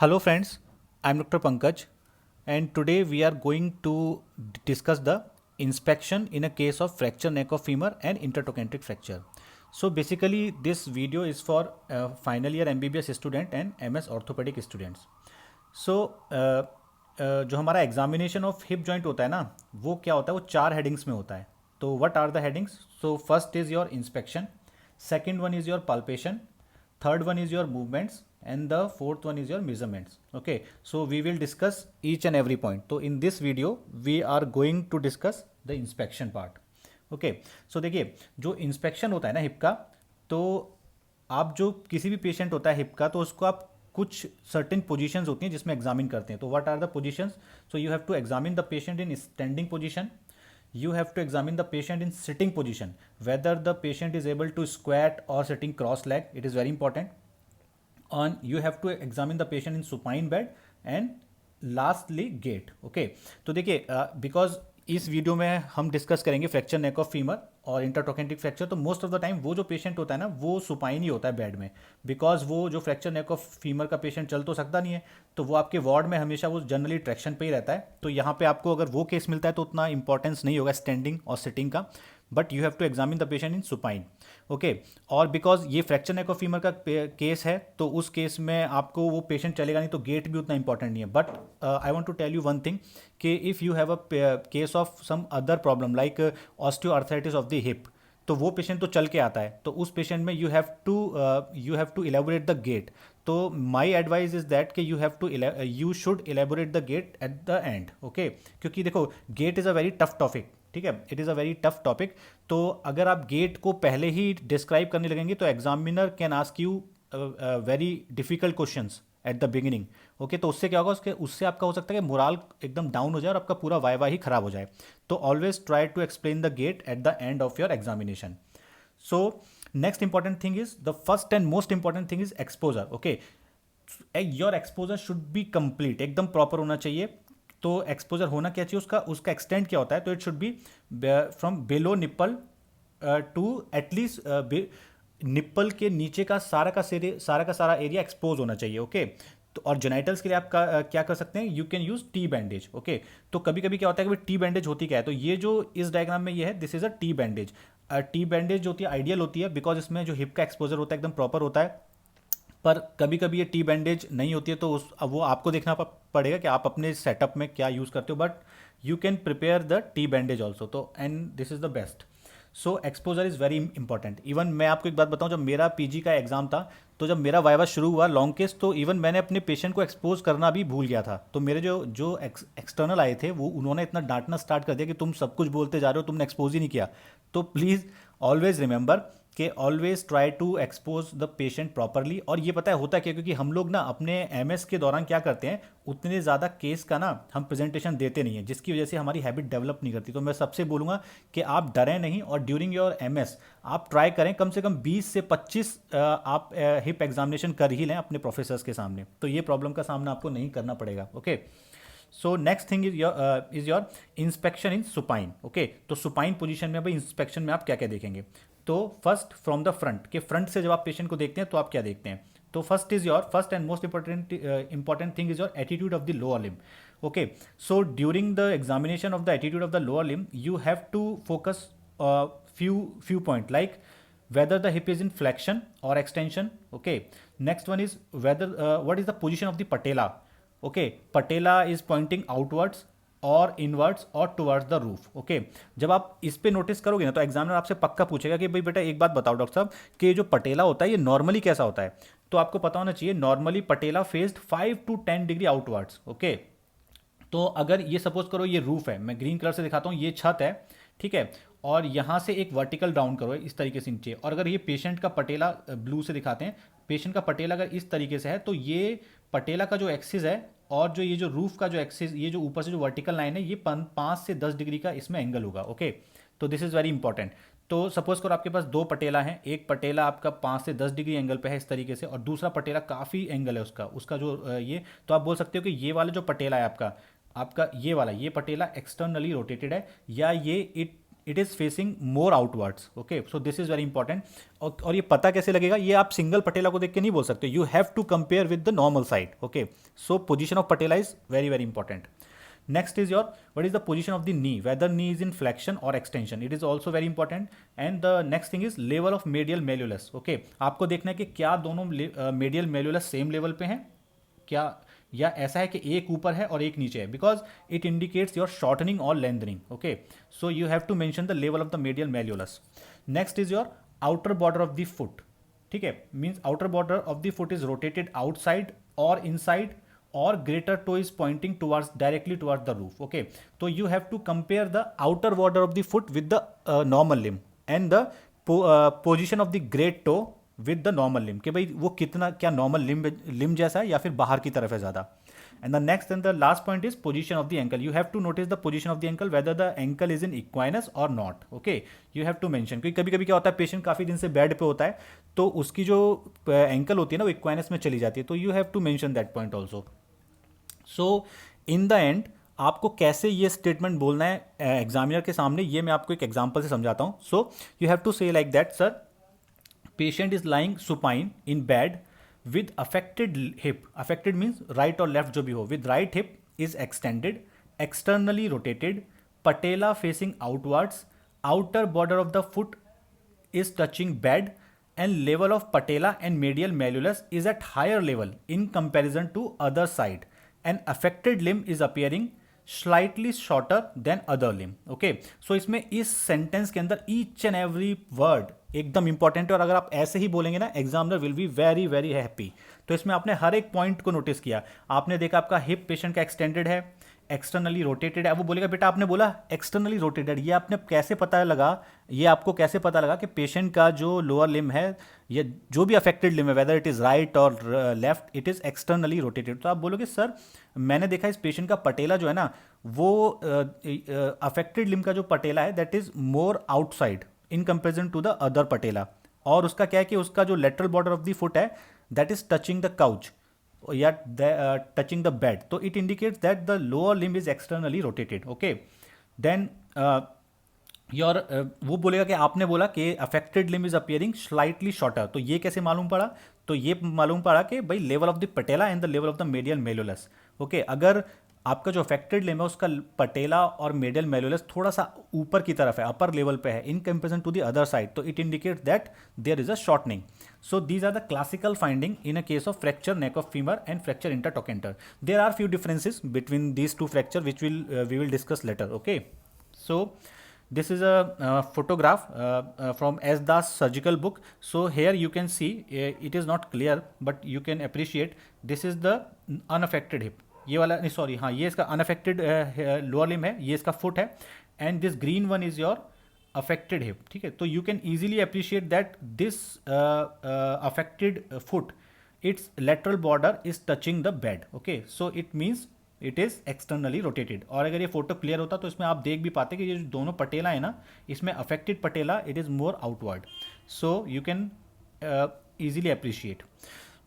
Hello friends, I am Dr. Pankaj and today we are going to discuss the inspection in a case of fracture neck of femur and intertrochanteric fracture. So basically this video is for final year MBBS student and MS orthopedic students. So जो हमारा examination of hip joint होता है ना, वो क्या होता है, वो 4 हेडिंग्स में होता है. तो what are the headings? So first is your inspection, second one is your palpation, third one is your movements, and the fourth one is your measurements. Okay, so we will discuss each and every point. So in this video we are going to discuss the inspection part. Okay, so देखिए जो inspection होता है ना hip का, तो आप जो किसी भी पेशेंट होता है हिप का, तो उसको आप कुछ सर्टेन पोजीशंस होती हैं जिसमें एग्जामिन करते हैं. तो what are the positions? So you have to examine the patient in standing position, you have to examine the patient in sitting position, whether the patient is able to squat or sitting cross leg, it is very important. And you have to examine the patient in supine bed and lastly gait. Okay, तो देखिए because इस video में हम discuss करेंगे fracture neck of femur और इंटरट्रोकेंटिक fracture. तो most of the time वो जो पेशेंट होता है ना, वो सुपाइन ही होता है बेड में, बिकॉज वो जो फ्रैक्चर नेक ऑफ फीमर का पेशेंट चल तो सकता नहीं है, तो वो आपके वार्ड में हमेशा वो जनरली ट्रैक्शन पे ही रहता है. तो यहाँ पे आपको अगर वो केस मिलता है तो उतना इंपॉर्टेंस नहीं होगा स्टैंडिंग और सिटिंग का, but you have to examine the patient in supine. Okay, और बिकॉज ये फ्रैक्चर नेक ऑफ फीमर का केस है, तो उस केस में आपको वो पेशेंट चलेगा नहीं, तो गेट भी उतना इंपॉर्टेंट नहीं है. But I want to tell you one thing कि if you have a case of some other problem like osteoarthritis of the hip, तो वो पेशेंट तो चल के आता है, तो उस पेशेंट में you have to elaborate the gait. तो माई एडवाइस इज दैट कि you should elaborate the gait at the end. Okay, क्योंकि देखो gait is a very tough topic. ठीक है, it is a very tough topic. तो अगर आप gate को पहले ही डिस्क्राइब करने लगेंगे तो examiner can ask you very difficult questions at the beginning. Okay, तो उससे क्या होगा, उससे आपका हो सकता है कि मोराल एकदम डाउन हो जाए और आपका पूरा वाइवा ही खराब हो जाए. तो always try to explain the gait at the end of your examination. So next important thing is, the first and most important thing is exposure. Okay, your exposure should be complete, एकदम proper होना चाहिए. तो exposure होना क्या चाहिए, उसका extent क्या होता है, तो it should be from below nipple to at least nipple के नीचे का सारा का सारा एरिया एक्सपोज होना चाहिए. ओके, तो और जेनाइटल्स के लिए आप क्या कर सकते हैं, you can use T bandage. Okay, तो कभी कभी क्या होता है कि टी बैंडेज होती क्या है, तो ये जो इस डायग्राम में ये है, this is a T bandage. T bandage जो होती है आइडियल होती है, बिकॉज इसमें जो हिप का एक्सपोजर होता है एकदम प्रॉपर होता है. पर कभी कभी ये टी बैंडेज नहीं होती है, तो अब वो आपको देखना पड़ेगा कि आप अपने सेटअप में क्या यूज़ करते हो, but you can prepare the T bandage also. तो and this is the best. So exposure is very important. Even मैं आपको एक बात बताऊं, जब मेरा पीजी का एग्जाम था, तो जब मेरा वाइवा शुरू हुआ लॉन्ग केस, तो इवन मैंने अपने पेशेंट को एक्सपोज करना भी भूल गया था. तो मेरे जो जो एक्सटर्नल आए थे, वो उन्होंने इतना डांटना स्टार्ट कर दिया कि तुम सब कुछ बोलते जा रहे हो, तुमने एक्सपोज ही नहीं किया. तो प्लीज़ ऑलवेज रिमेंबर कि always try to expose the patient properly. और ये पता है होता क्या, क्योंकि हम लोग ना अपने एमएस के दौरान क्या करते हैं, उतने ज़्यादा केस का ना हम प्रेजेंटेशन देते नहीं हैं, जिसकी वजह से हमारी हैबिट डेवलप नहीं करती. तो मैं सबसे बोलूँगा कि आप डरें नहीं, और ड्यूरिंग योर एमएस आप ट्राई करें कम से कम 20 से 25 आप हिप एग्जामिनेशन कर ही लें अपने प्रोफेसर्स के सामने. तो ये प्रॉब्लम का सामना आपको नहीं करना पड़ेगा. Okay, so next thing is your inspection in supine. Okay, तो सुपाइन पोजीशन में भाई इंस्पेक्शन में आप क्या क्या देखेंगे. तो फर्स्ट फ्रॉम द फ्रंट, के फ्रंट से जब आप पेशेंट को देखते हैं तो आप क्या देखते हैं. तो first and most important thing is your attitude of the lower limb. Okay, so during the examination of the attitude of the lower limb you have to focus few point like whether the hip is in flexion or extension. Okay, next one is whether what is the position of the patella. Okay, patella is pointing outwards और inwards और towards the roof. Okay, जब आप इस पे notice करोगे ना, तो examiner आपसे पक्का पूछेगा कि भाई बेटा एक बात बताओ डॉक्टर साहब, कि जो पटेला होता है ये नॉर्मली कैसा होता है. तो आपको पता होना चाहिए normally patella faced 5 to 10 degree outwards. Okay, तो अगर ये सपोज करो ये रूफ है, मैं ग्रीन कलर से दिखाता हूँ, ये छत है, ठीक है, और यहाँ से एक वर्टिकल डाउन करो इस तरीके से नीचे. और अगर ये पेशेंट का पटेला ब्लू से दिखाते हैं, पेशेंट का पटेला अगर इस तरीके से है, तो ये पटेला का जो एक्सिस है और जो ये जो रूफ का जो एक्सिस, ये जो ऊपर से जो वर्टिकल लाइन है, ये 5 से 10 डिग्री का इसमें एंगल होगा. ओके, तो दिस इज़ वेरी इंपॉर्टेंट. तो सपोज करो आपके पास 2 पटेला हैं, एक पटेला आपका 5 से 10 डिग्री एंगल पे है इस तरीके से, और दूसरा पटेला काफ़ी एंगल है उसका जो ये, तो आप बोल सकते हो कि ये वाला जो पटेला है आपका ये वाला ये पटेला एक्सटर्नली रोटेटेड है, या ये it is facing more outwards. Okay, so this is very important. और ये पता कैसे लगेगा, ये आप सिंगल पटेला को देख के नहीं बोल सकते. You have to compare with the normal side. Okay, so position of patella is very very important. Next is your, what is the position of the knee, whether knee is in flexion or extension, it is also very important. And the next thing is level of medial malleolus. Okay, आपको देखना है कि क्या दोनों medial malleolus same level पे हैं क्या, या ऐसा है कि एक ऊपर है और एक नीचे है, because it indicates your shortening और lengthening. Okay, so you have to mention the level of the medial malleolus. Next is your outer border of the foot. ठीक है, means outer border of the foot is rotated outside और inside, or greater toe is pointing towards directly towards the roof. Okay, so you have to compare the outer border of the foot with the normal limb and the position of the great toe with the normal limb, कि भाई वो कितना, क्या normal limb जैसा है या फिर बाहर की तरफ है ज़्यादा. And the next and the last point is position of the ankle. You have to notice the position of the ankle, whether the ankle is in equinus or not. Okay, you have to mention. क्योंकि कभी कभी क्या होता है, patient काफ़ी दिन से bed पे होता है तो उसकी जो एंकल होती है ना वो इक्वाइनस में चली जाती है, तो you have to mention that point also. So in the end आपको कैसे ये स्टेटमेंट बोलना है एग्जामिनर के सामने, ये मैं आपको एक एग्जांपल से समझाता हूँ. सो you have to say like that, sir patient is lying supine in bed with affected hip. Affected means right और लेफ्ट जो भी हो, with right hip is extended, externally rotated, patella facing outwards, outer border of the foot is touching bed, and level of patella and medial malleolus is at higher level in comparison to other side, and affected limb is appearing slightly shorter than other limb. Okay, so इसमें इस sentence के अंदर each and every word एकदम important है, और अगर आप ऐसे ही बोलेंगे ना examiner will be very very happy. तो इसमें आपने हर एक पॉइंट को नोटिस किया. आपने देखा आपका हिप पेशेंट का एक्सटेंडेड है, एक्सटर्नली रोटेटेड है. वो बोलेगा बेटा आपने बोला एक्सटर्नली रोटेटेड, ये आपने कैसे पता लगा, ये आपको कैसे पता लगा कि पेशेंट का जो लोअर लिम है या जो भी अफेक्टेड लिम है, वेदर इट इज़ राइट और left, it is externally rotated. तो आप बोलोगे सर मैंने देखा इस पेशेंट का पटेला जो है ना वो अफेक्टेड लिम का जो पटेला है that is more outside in comparison to the other patella, और उसका क्या है कि उसका जो lateral border of the foot है that is touching the couch या टचिंग द बेड, तो it indicates that the lower limb is externally rotated. Okay, then your वो बोलेगा कि आपने बोला कि affected limb is appearing slightly shorter. तो ये कैसे मालूम पड़ा, तो ये मालूम पड़ा कि भाई level of the patella and the level of the medial malleolus. Okay, अगर आपका जो अफेक्टेड लिम्ब है उसका पटेला और मेडियल मेलुलस थोड़ा सा ऊपर की तरफ है, अपर लेवल पे है in comparison to the other side, तो it indicates that there is a shortening. So these are the classical finding in a case of fracture neck of femur and fracture intertrochanter. There are few differences between these two fracture which we will discuss later. Okay, so this is a photograph from S. Das surgical book. So here you can see it is not clear but you can appreciate this is the unaffected hip. ये वाला नहीं, sorry, हाँ ये इसका unaffected lower limb है, ये इसका foot है, and this green one is your affected hip. ठीक है, तो you can easily appreciate that this affected foot it's lateral border is touching the bed. Okay, so it means it is externally rotated. और अगर ये photo clear होता तो इसमें आप देख भी पाते कि ये जो दोनों पटेला है ना, इसमें affected patella it is more outward, so you can easily appreciate.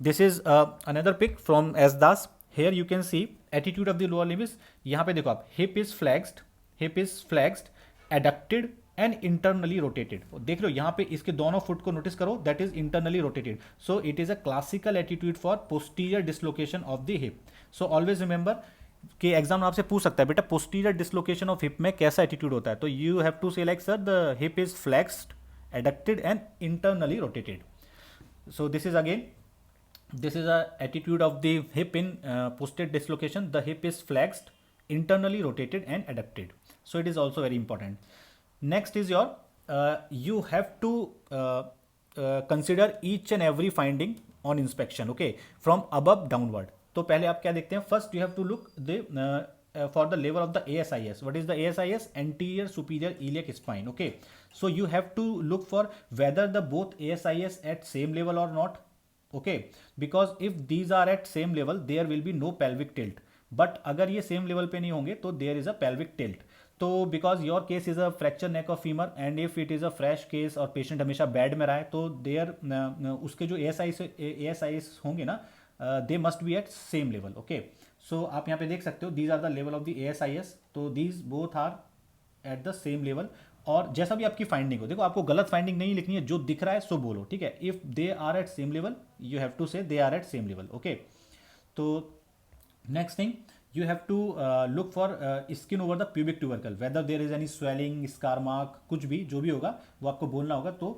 This is another pic from S Das. Here you can see attitude of the lower limb is, यहाँ पे देखो आप, hip is flexed, adducted and internally rotated. देख लो यहाँ पे इसके दोनों foot को नोटिस करो, that is internally rotated. So it is a classical attitude for posterior dislocation of the hip. So always remember कि एग्जाम आपसे पूछ सकता है बेटा posterior dislocation of hip में कैसा एटीट्यूड होता है, तो you have to say like sir the hip is flexed, adducted and internally rotated. So this is again, this is a attitude of the hip in posterior dislocation. The hip is flexed, internally rotated and adducted. So it is also very important. Next is your you have to consider each and every finding on inspection. Okay, from above downward. तो पहले आप क्या देखते हैं, first you have to look the for the level of the ASIS. What is the ASIS? Anterior superior iliac spine. Okay, so you have to look for whether the both ASIS at same level or not. Okay, because if these are at same level there will be no pelvic tilt, but अगर ये same level पे नहीं होंगे तो there is a pelvic tilt. तो because your case is a fracture neck of femur and if it is a fresh case और patient हमेशा bed में रहा है तो there उसके जो ASIS होंगे ना they must be at same level. Okay, so आप यहाँ पे देख सकते हो these are the level of the ASIS. तो these both are at the same level. और जैसा भी आपकी फाइंडिंग हो, देखो आपको गलत फाइंडिंग नहीं लिखनी है, जो दिख रहा है सो बोलो, ठीक है। If they are at same level you have to say they are at same level, okay. तो next thing, you have to look for skin over the pubic tubercle, whether there is any swelling, scar mark, कुछ भी जो भी होगा वो आपको बोलना होगा। तो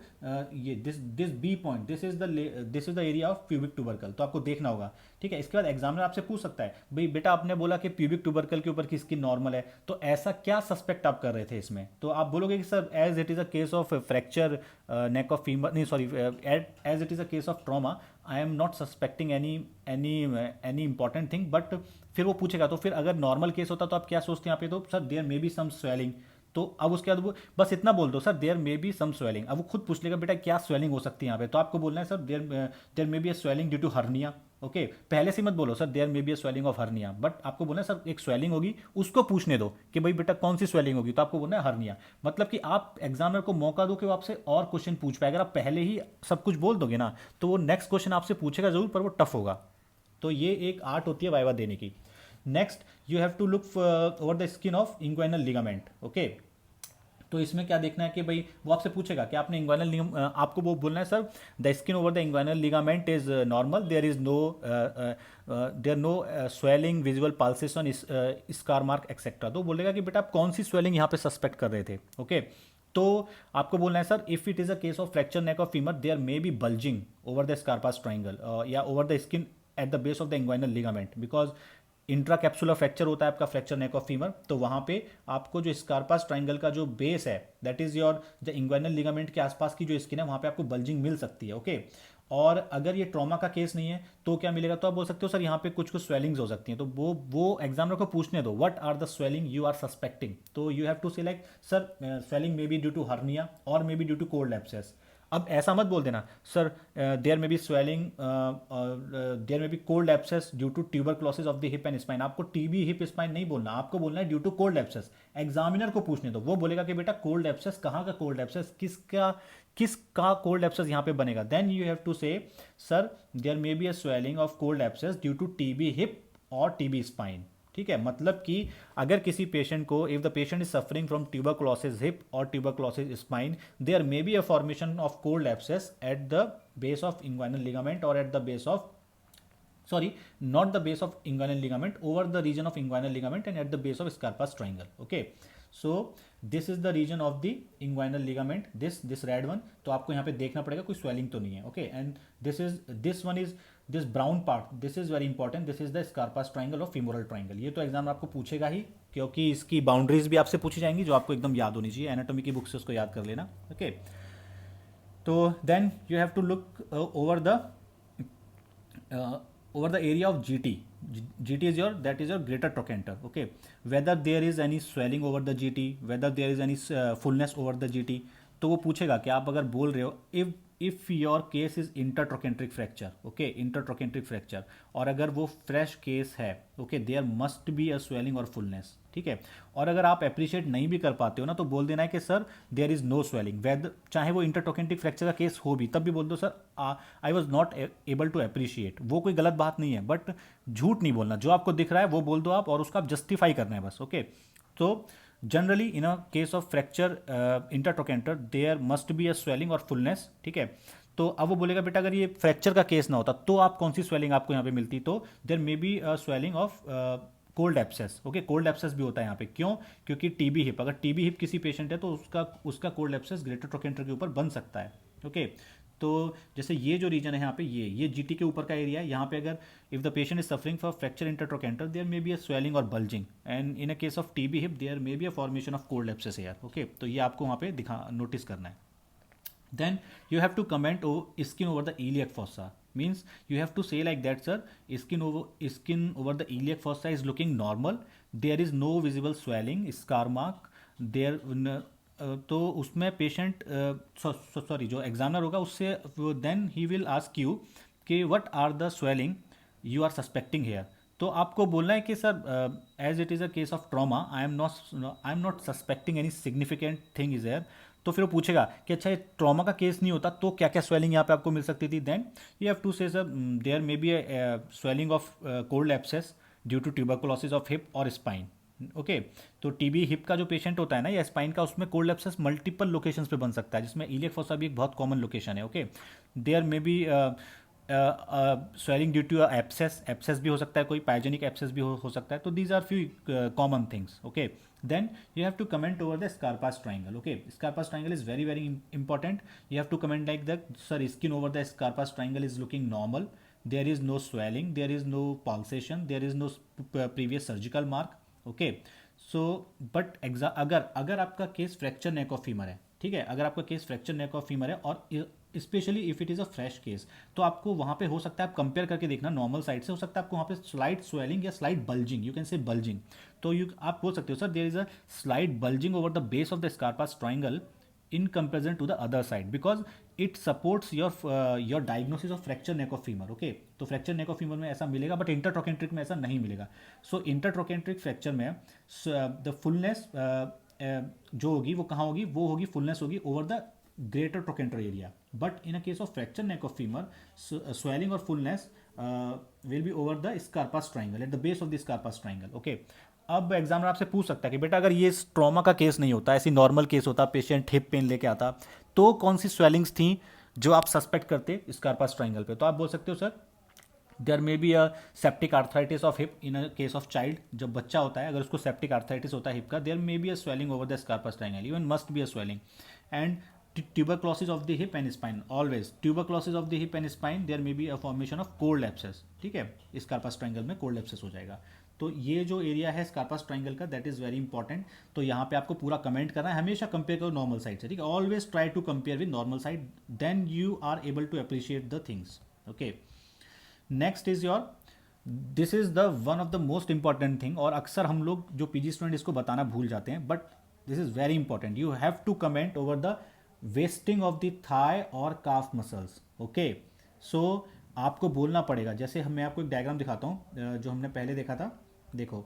ये this B point, this is the area of pubic tubercle, तो आपको देखना होगा, ठीक है। इसके बाद एग्जामिनर आपसे पूछ सकता है, भाई बेटा आपने बोला कि प्यूबिक ट्यूबरकल के ऊपर की स्किन नॉर्मल है, तो ऐसा क्या सस्पेक्ट आप कर रहे थे इसमें? तो आप बोलोगे कि sir as it is a case of fracture neck of femur, नहीं sorry, as it is a case of trauma, I am not suspecting any important thing, but फिर वो पूछेगा। तो फिर अगर नॉर्मल केस होता तो आप क्या सोचते हैं यहाँ पे? तो sir there may be some swelling. तो अब उसके बाद वो बस इतना बोल दो, sir there may be some swelling. अब वो खुद पूछ लेगा बेटा क्या स्वेलिंग हो सकती है यहाँ पे, तो आपको बोलना है sir there may be a swelling due to hernia, okay. पहले से मत बोलो sir there may be a swelling of hernia, but आपको बोलना है सर एक स्वेलिंग होगी, उसको पूछने दो कि भाई बेटा कौन सी स्वेलिंग होगी, तो आपको बोलना है हर्निया। मतलब कि आप एग्जामिनर को मौका दो कि वो आपसे और क्वेश्चन पूछ पाए। अगर आप पहले ही सब कुछ बोल दोगे ना, तो वो नेक्स्ट क्वेश्चन आपसे पूछेगा जरूर, पर वो टफ होगा। तो ये एक आर्ट होती है वाइवा देने की। Next, you have to look over the skin of inguinal ligament, okay. तो इसमें क्या देखना है कि भाई वो आपसे पूछेगा कि आपने इंग्वाइनल, आपको वो बोलना है sir the skin over the inguinal ligament is normal, there is no swelling, visual pulsation, scar mark etcetera. तो बोलेगा कि बेटा आप कौन सी स्वेलिंग यहाँ पे सस्पेक्ट कर रहे थे, ओके। तो आपको बोलना है sir if it is a case of fracture neck of femur there may be bulging over the Scarpa's triangle या over the skin at the base of the inguinal ligament, because intra capsular fracture होता है आपका fracture neck of femur. तो वहाँ पे आपको जो स्कारपास triangle का जो बेस है, that is your the inguinal ligament के आसपास की जो स्किन है, वहाँ पे आपको बल्जिंग मिल सकती है, ओके। और अगर ये ट्रॉमा का केस नहीं है तो क्या मिलेगा? तो आप बोल सकते हो सर यहाँ पे कुछ कुछ स्वेलिंग्स हो सकती हैं, तो वो एग्जामिनर को पूछने दो what are the swelling you are suspecting. तो you have to say like sir swelling may be due to hernia और may be due to cold abscess. अब ऐसा मत बोल देना sir there may be swelling, there may be cold abscess due to tuberculosis of the hip and spine. आपको TB hip spine नहीं बोलना, आपको बोलना है due to cold abscess. Examiner को पूछने दो, वो बोलेगा कि बेटा कोल्ड एब्सेस कहाँ का कोल्ड एब्सेस, किसका कोल्ड एब्सेस यहाँ पे बनेगा। Then you have to say sir there may be a swelling of cold abscess due to TB hip और टीबी स्पाइन, ठीक है। मतलब कि अगर किसी पेशेंट को, if the patient is suffering from tuberculosis hip और tuberculosis spine, there may be a formation of cold abscess at the base of inguinal ligament और at the base of, sorry, not the base of inguinal ligament, over the region of inguinal ligament and at the base of Scarpa's triangle, okay. So this is the region of the inguinal ligament, this red one। तो आपको यहाँ पे देखना पड़ेगा कोई swelling तो नहीं है, okay। and this one is this brown part, this is very important, this is the Scarpa's triangle or femoral triangle। ये तो एग्जाम आपको पूछेगा ही, क्योंकि इसकी बाउंड्रीज भी आपसे पूछी जाएंगी जो आपको एकदम याद होनी चाहिए, एनाटॉमी की बुक से उसको याद कर लेना, ओके। तो then you have to look over the over the area of GT. GT is that is your greater trochanter, okay. Whether there is any swelling over the GT, whether there is any fullness over the GT। तो वो पूछेगा कि आप अगर बोल रहे हो if your case is intertrochanteric fracture, okay, intertrochanteric fracture, और अगर वो फ्रेश केस है, okay, there must be a swelling और फुलनेस, ठीक है। और अगर आप अप्रिशिएट नहीं भी कर पाते हो ना, तो बोल देना है कि sir there is no swelling, whether चाहे वो इंटरट्रोकेंट्रिक फ्रैक्चर का केस हो भी, तब भी बोल दो sir I was not able to appreciate. वो कोई गलत बात नहीं है, बट झूठ नहीं बोलना, जो आपको दिख रहा है वो बोल दो आप, और उसका आप जस्टिफाई करना है बस, ओके। तो generally in a case of fracture intertrochanter there must be a swelling और फुलनेस, ठीक है। तो अब वो बोलेगा बेटा अगर ये फ्रैक्चर का केस ना होता तो आप कौन सी स्वेलिंग आपको यहाँ पे मिलती, तो there may be a swelling of cold abscess, okay. Cold abscess भी होता है यहाँ पे, क्यों? क्योंकि टीबी हिप, अगर टीबी हिप किसी पेशेंट है तो उसका कोल्ड एब्सेस ग्रेटर ट्रोकेंटर के ऊपर बन सकता है, ओके। तो जैसे ये जो रीजन है यहाँ पे, ये जीटी के ऊपर का एरिया है, यहाँ पे अगर if the patient is suffering for fracture intertrochanter there may be a swelling और bulging, and in a case of TB hip there may be a formation of cold abscess here, okay. तो ये आपको वहाँ पे notice करना है। Then you have to comment skin over the iliac fossa, means you have to say like that, sir, skin over the iliac fossa is looking normal, there is no visible swelling, scar mark there। तो उसमें patient sorry जो examiner होगा उससे then he will ask you कि what are the swelling you are suspecting here. तो आपको बोलना है कि sir as it is a case of trauma I am not suspecting any significant thing is here. तो फिर वो पूछेगा कि अच्छा ये ट्रॉमा का केस नहीं होता तो क्या क्या स्वेलिंग यहाँ पे आपको मिल सकती थी। Then you have to say sir there may be swelling of cold abscess due to tuberculosis of hip और स्पाइन, ओके। तो टीबी हिप का जो पेशेंट होता है ना या स्पाइन का, उसमें कोल्ड एब्सेस मल्टीपल लोकेशंस पे बन सकता है, जिसमें इलियक फोसा भी एक बहुत कॉमन लोकेशन है। Okay, there may be swelling due to abscess, abscess भी हो सकता है, कोई पाइजेनिक एब्सेस भी हो सकता है। तो these are few common things. Okay, then you have to comment over the Scarpa's triangle. Okay, Scarpa's triangle is very very important. You have to comment like that, sir, skin over the Scarpa's triangle is looking normal, there is no swelling, there is no pulsation, there is no previous surgical mark. Okay, so but अगर अगर आपका case fracture neck of femur है, ठीक है, अगर आपका case fracture neck of femur है और specially if it is a fresh case, तो आपको वहाँ पे हो सकता है, आप कंपेयर करके देखना नॉर्मल साइड से, हो सकता है आपको वहाँ पे स्लाइट स्वेलिंग या slight bulging, you can say bulging. तो यू आप बोल सकते हो sir there is a slight bulging over the base of the Scarpa's triangle in comparison to the other side because it supports your diagnosis of fracture neck of femur. Okay, तो fracture neck of femur में ऐसा मिलेगा, but intertrochanteric में ऐसा नहीं मिलेगा। So intertrochanteric fracture में the fullness जो होगी वो कहाँ होगी, वो होगी फुलनेस होगी over the greater trochanter area, but in a case of fracture neck of femur swelling और fullness will be over the Scarpa's triangle at the base of the Scarpa's triangle. Okay, अब examiner आपसे पूछ सकता है कि बेटा अगर ये ट्रॉमा का केस नहीं होता, ऐसी नॉर्मल केस होता, पेशेंट हिप पेन लेके आता, तो कौन सी स्वेलिंग्स थी जो आप सस्पेक्ट करते स्कारपास ट्राइंगल पे? तो आप बोल सकते हो sir there may be a septic arthritis of hip in a case of child. जब बच्चा होता है अगर उसको सेप्टिक आर्थराइटिस होता है हिप का, there may be a swelling over the Scarpa's triangle, even must be a swelling. And tuberculosis of the hip and spine, always tuberculosis of the hip and spine, there may be a formation of cold abscess। ठीक है, स्कारपास triangle में cold abscess हो जाएगा। तो ये जो area है स्कारपास triangle का, दैट इज वेरी इंपॉर्टेंट। तो यहाँ पे आपको पूरा कमेंट करना है, हमेशा कंपेयर करो नॉर्मल साइड से, ठीक है, always try to compare with normal side, then you are able to appreciate the things. Okay, next is your, this is the one of the most important thing, और अक्सर हम लोग जो PG student इसको बताना भूल जाते हैं, but this is very important. You have to comment over the wasting of the thigh और काफ मसल्स। ओके, सो आपको बोलना पड़ेगा, जैसे मैं आपको एक डायग्राम दिखाता हूँ जो हमने पहले देखा था। देखो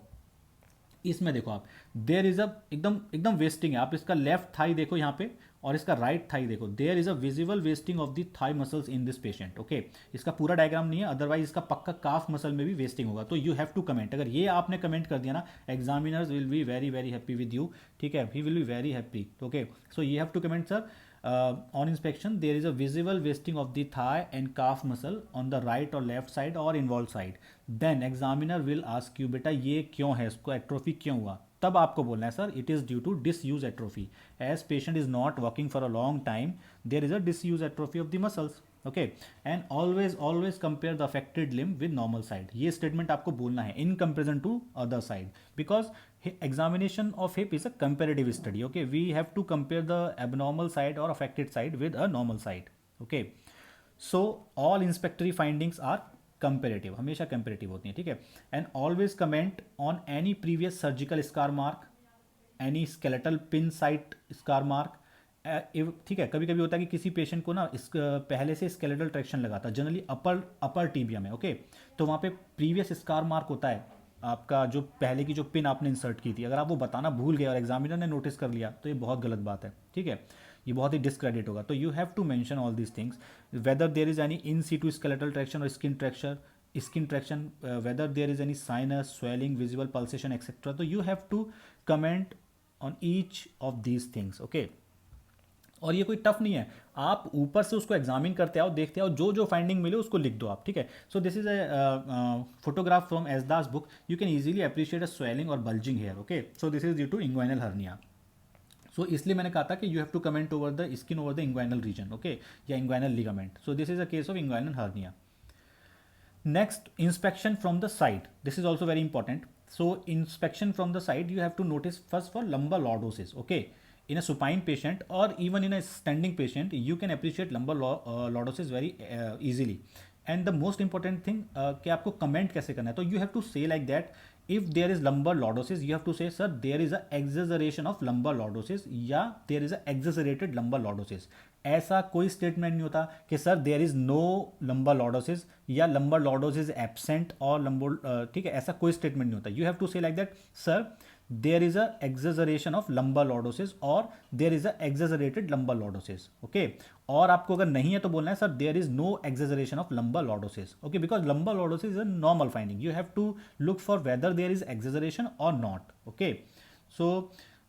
इसमें देखो आप, देयर इज अ एकदम एकदम वेस्टिंग है, आप इसका लेफ्ट थाई देखो यहाँ पे और इसका राइट थाई देखो, there is a visible wasting of the thigh muscles in this patient. Okay, इसका पूरा डायग्राम नहीं है, अदरवाइज इसका पक्का काफ मसल में भी वेस्टिंग होगा। तो यू हैव टू कमेंट, अगर ये आपने कमेंट कर दिया ना, examiners will be very very happy with you. ठीक है, he will be very happy. Okay, so you have to comment sir on inspection there is a visible wasting of the thigh and calf muscle on the right or left side or involved side, then examiner will ask you बेटा ये क्यों है, इसको atrophy क्यों हुआ? तब आपको बोलना है sir it is due to disuse atrophy, as patient is not working for a long time, there is a disuse atrophy of the muscles. Okay, and always always compare the affected limb with normal side, ये statement आपको बोलना है in comparison to other side, because examination of hip is a comparative study. Okay, we have to compare the abnormal side or affected side with a normal side. Okay, so all inspectory findings are comparative, हमेशा comparative होती हैं। ठीक है, and always comment on any previous surgical scar mark, any skeletal pin site scar mark। ठीक है, कभी कभी होता है कि किसी पेशेंट को ना इस पहले से स्केलेटल ट्रैक्शन लगा था, जनरली अपर टीबिया में। ओके, तो वहाँ पे प्रीवियस स्कार मार्क होता है आपका, जो पहले की जो पिन आपने इंसर्ट की थी, अगर आप वो बताना भूल गए और एग्जामिनर ने नोटिस कर लिया तो ये बहुत गलत बात है। ठीक है, ये बहुत ही डिस्क्रेडिट होगा। तो you have to mention all these things, whether there is any in situ skeletal traction और skin traction, whether there is any sinus swelling visible pulsation etcetera. तो you have to comment on each of these things. Okay, और ये कोई tough नहीं है, आप ऊपर से उसको एग्जामिन करते आओ, देखते आओ, जो जो फाइंडिंग मिले उसको लिख दो आप। ठीक है, so this is a photograph from एजदास book, you can easily appreciate a swelling और bulging here. Okay, so this is due to inguinal hernia. So इसलिए मैंने कहा था कि you have to comment over the skin over the inguinal region. Okay, या inguinal ligament. So this is a case of inguinal hernia. Next, inspection from the side. This is also very important. So inspection from the side, you have to notice first for lumbar lordosis. Okay, in a supine patient or even in a standing patient, you can appreciate lumbar lordosis very easily. And the most important thing कि आपको comment कैसे करना है, तो you have to say like that, if there is lumbar lordosis, you have to say sir there is a exaggeration of lumbar lordosis या there is a exaggerated lumbar lordosis। ऐसा कोई statement नहीं होता कि sir there is no lumbar lordosis या lumbar lordosis absent और lumbar, ठीक है, ऐसा कोई स्टेटमेंट नहीं होता। You have to say like that sir there is a exaggeration of lumbar lordosis or there is a exaggerated lumbar lordosis. Okay, और आपको अगर नहीं है तो बोलना है sir there is no exaggeration of lumbar lordosis. Okay, because lumbar lordosis is a normal finding. You have to look for whether there is exaggeration or not. Okay, so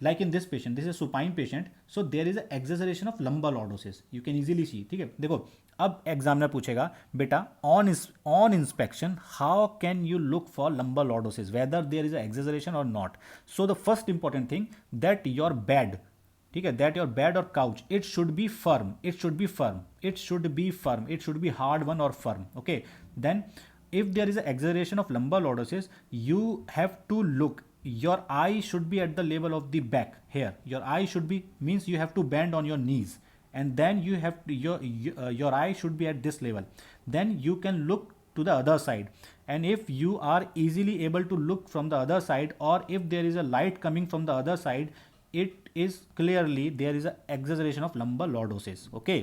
like in this patient, this is a supine patient, so there is a exaggeration of lumbar lordosis. You can easily see. ठीक है, देखो अब examiner पूछेगा बेटा on inspection how can you look for lumbar lordosis whether there is a exaggeration और not. So the first important thing that your bed, ठीक है, that your bed और couch it should be firm, it should be firm, it should be firm, it should be hard one और firm. Okay, then if there is an exaggeration of lumbar lordosis, you have to look, your eye should be at the level of the back here. Your eye should be, means you have to bend on your knees, and then you have to, your eye should be at this level. Then you can look to the other side, and if you are easily able to look from the other side, or if there is a light coming from the other side, it is clearly there is a exaggeration of lumbar lordosis. Okay,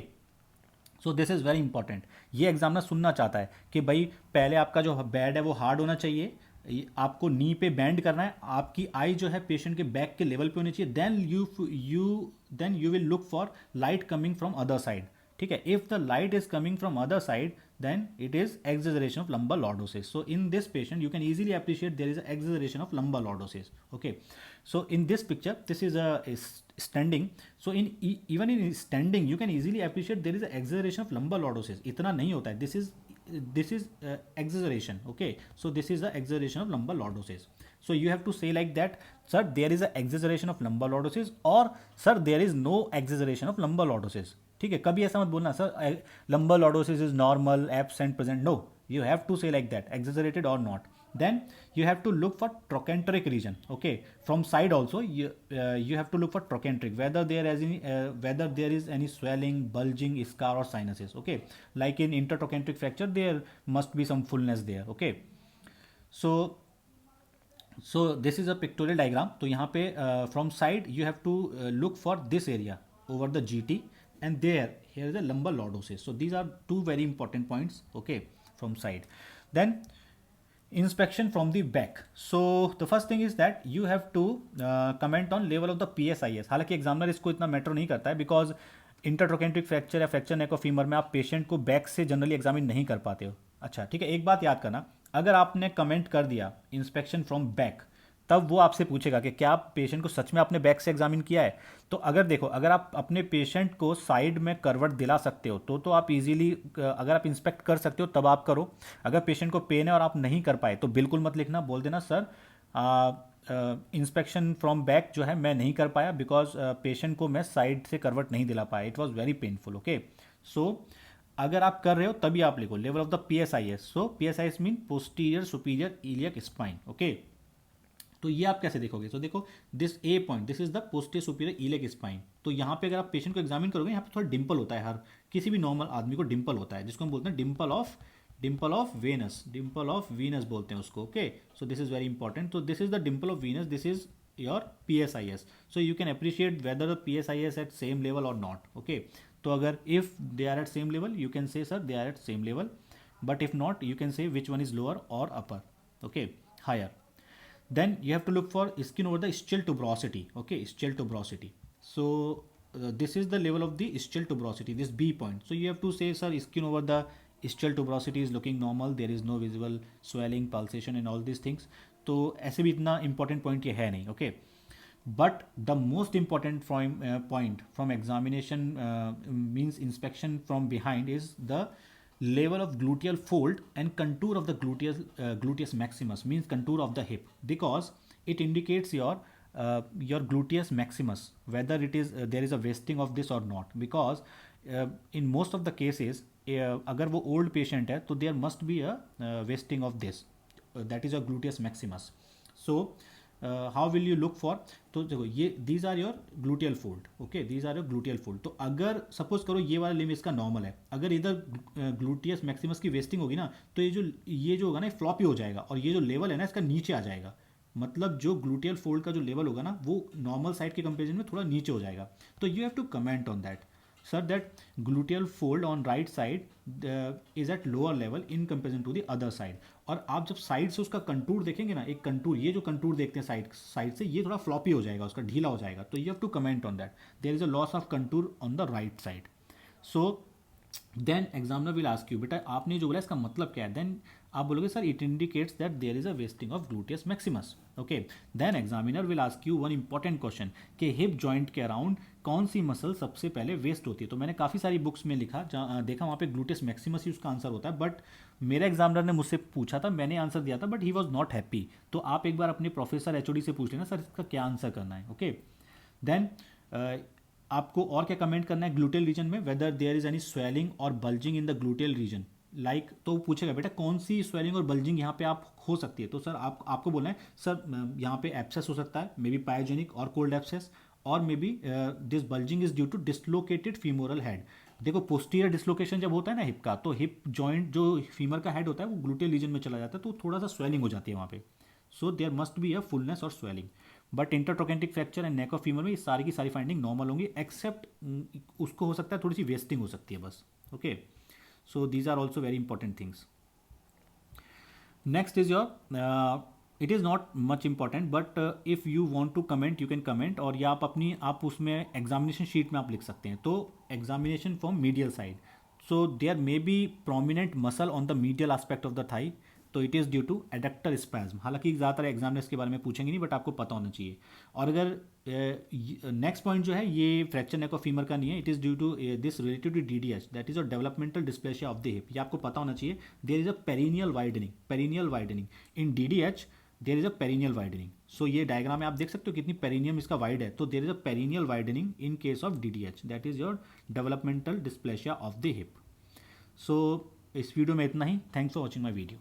so this is very important. ये examiner सुनना चाहता है कि भाई पहले आपका जो bed है वो हार्ड होना चाहिए, आपको नी पे बैंड करना है, आपकी आई जो है पेशेंट के बैक के लेवल पे होनी चाहिए. Then you will look for light coming from other side. ठीक है, if the light is coming from other side then it is exaggeration of lumbar lordosis. So in this patient you can easily appreciate there is an exaggeration of lumbar lordosis. Okay, so in this picture this is a standing, so in even in standing you can easily appreciate there is an exaggeration of lumbar lordosis. इतना नहीं होता है, this is exaggeration. Okay, so this is the exaggeration of lumbar lordosis. So you have to say like that, sir there is a exaggeration of lumbar lordosis, or sir there is no exaggeration of lumbar lordosis. ठीक है, कभी ऐसा मत बोलना sir lumbar lordosis is normal absent present. No, you have to say like that exaggerated और not. Then you have to look for trochanteric region. Okay, from side also you have to look for trochanteric, whether there is any swelling, bulging, scar or sinuses. Okay, like in intertrochanteric fracture there must be some fullness there. Okay, so this is a pictorial diagram. तो यहाँ पे from side you have to look for this area over the GT, and here is the lumbar lordosis. So these are two very important points. Okay, from side. Then inspection from the back. So the first thing is that you have to comment on level of the PSIS. हालांकि examiner इसको इतना matter नहीं करता है, because intertrochanteric fracture या fracture neck of femur में आप patient को बैक से जनरली एग्जामिन नहीं कर पाते हो. अच्छा ठीक है, एक बात याद करना, अगर आपने कमेंट कर दिया इंस्पेक्शन फ्रॉम बैक, तब वो आपसे पूछेगा कि क्या आप पेशेंट को सच में आपने बैक से एग्जामिन किया है. तो अगर देखो, अगर आप अपने पेशेंट को साइड में करवट दिला सकते हो तो आप इजीली, अगर आप इंस्पेक्ट कर सकते हो तब आप करो. अगर पेशेंट को पेन है और आप नहीं कर पाए तो बिल्कुल मत लिखना, बोल देना सर इंस्पेक्शन फ्रॉम बैक जो है मैं नहीं कर पाया, बिकॉज पेशेंट को मैं साइड से करवट नहीं दिला पाया, it was very painful. Okay, so अगर आप कर रहे हो तभी आप लिखो level of the PSIS. So PSIS mean posterior superior iliac spine. Okay, तो ये आप कैसे देखोगे? तो देखो this a point, this is the posterior superior iliac spine. तो यहाँ पे अगर आप पेशेंट को एग्जामिन करोगे, यहाँ पे थोड़ा डिंपल होता है, हर किसी भी नॉर्मल आदमी को डिंपल होता है, जिसको हम बोलते हैं डिंपल ऑफ वीनस बोलते हैं उसको. Okay, so this is very important. तो this is the dimple of Venus, this is your PSIS. So you can appreciate whether the PSIS at same level और नॉट. ओके, तो अगर if they are at same level you can say sir they are at same level, but if not you can say which one is lower or upper. Okay, higher. Then you have to look for skin over the ischial tuberosity. Okay, ischial tuberosity. So this is the level of the ischial tuberosity, this B point. So you have to say, sir, skin over the ischial tuberosity is looking normal, there is no visible swelling, pulsation and all these things. तो ऐसे भी इतना important point ये है नहीं. Okay, but the most important point from examination means inspection from behind is the level of gluteal fold and contour of the gluteus maximus, means contour of the hip, because it indicates your gluteus maximus, whether it is there is a wasting of this or not. Because in most of the cases अगर वो old patient है तो there must be a wasting of this, that is your gluteus maximus. So how will you look for? तो देखो ये these are your gluteal fold. Okay, these are your gluteal fold. तो अगर suppose करो ये वाला लिम्ब इसका normal है, अगर इधर ग्लूटियस मैक्सिमस की वेस्टिंग होगी ना, तो ये जो होगा ना फ्लॉपी हो जाएगा, और ये जो लेवल है ना इसका नीचे आ जाएगा. मतलब जो ग्लूटियल फोल्ड का जो लेवल होगा ना वो नॉर्मल साइड के कंपेरिजन में थोड़ा नीचे हो जाएगा. तो you have to comment on that. sir that gluteal fold on right side is at lower level in comparison to the other side. और आप जब साइड से उसका कंटूर देखेंगे ना, एक कंटूर, ये जो कंटूर देखते हैं साइड साइड से, ये थोड़ा फ्लॉपी हो जाएगा, उसका ढीला हो जाएगा, तो you have to comment on that, there is a loss of contour on the right side. So then examiner will ask you, बेटा आपने जो बोला इसका मतलब क्या है, देन आप बोलोगे sir it indicates that there is a wasting of gluteus maximus. Okay, then examiner will ask you one important question कि हिप जॉइंट के अराउंड कौन सी मसल सबसे पहले वेस्ट होती है. तो मैंने काफ़ी सारी बुक्स में लिखा, देखा वहाँ पे ग्लूटियस मैक्सिमस ही उसका आंसर होता है, बट मेरा एग्जामिनर ने मुझसे पूछा था, मैंने आंसर दिया था, but he was not happy. तो आप एक बार अपने प्रोफेसर एचओडी से पूछ लेना सर इसका क्या आंसर करना है. ओके, देन आपको और क्या कमेंट करना है ग्लूटेल रीजन में, whether there is any swelling और bulging in the gluteal region, like तो पूछेगा बेटा कौन सी स्वेलिंग और बल्जिंग यहाँ पे आप हो सकती है. तो सर आपको बोलना है सर यहाँ पे एब्सेस हो सकता है, मे बी पायोजेनिक और कोल्ड एब्सेस, और may be this bulging is due to dislocated femoral head. देखो पोस्टीरियर डिसलोकेशन जब होता है ना हिप का, तो हिप जॉइंट जो फीमर का हेड होता है वो ग्लूटेल रीजन में चला जाता है, तो थोड़ा सा स्वेलिंग हो जाती है वहाँ पे. So there must be a fullness और swelling. But intertrochanteric fracture and neck of femur में ये सारी की सारी फाइंडिंग नॉर्मल होंगी, एक्सेप्ट उसको हो सकता है थोड़ी सी वेस्टिंग हो सकती है बस. Okay, so these are also very important things. Next is your, it is not much important, but if you want to comment you can comment, और या आप उसमें एग्जामिनेशन शीट में आप लिख सकते हैं. तो examination from medial side, so there may be prominent muscle on the medial aspect of the thigh, तो it is due to adductor spasm. हालांकि ज़्यादातर एग्जामिनर्स के बारे में पूछेंगे नहीं, बट आपको पता होना चाहिए. और अगर नेक्स्ट पॉइंट जो है ये फ्रैक्चर नेक ऑफ फीमर का नहीं है, it is due to this related to DDH, that is a developmental dysplasia of the hip. ये आपको पता होना चाहिए. There is a perineal widening in DDH, there is a perineal widening. So ये diagram में आप देख सकते हो कितनी पेरिनियम इसका वाइड है, तो there is a perineal widening in case of DDH, that is your developmental dysplasia of the hip. So इस वीडियो में इतना ही. Thanks for watching my video.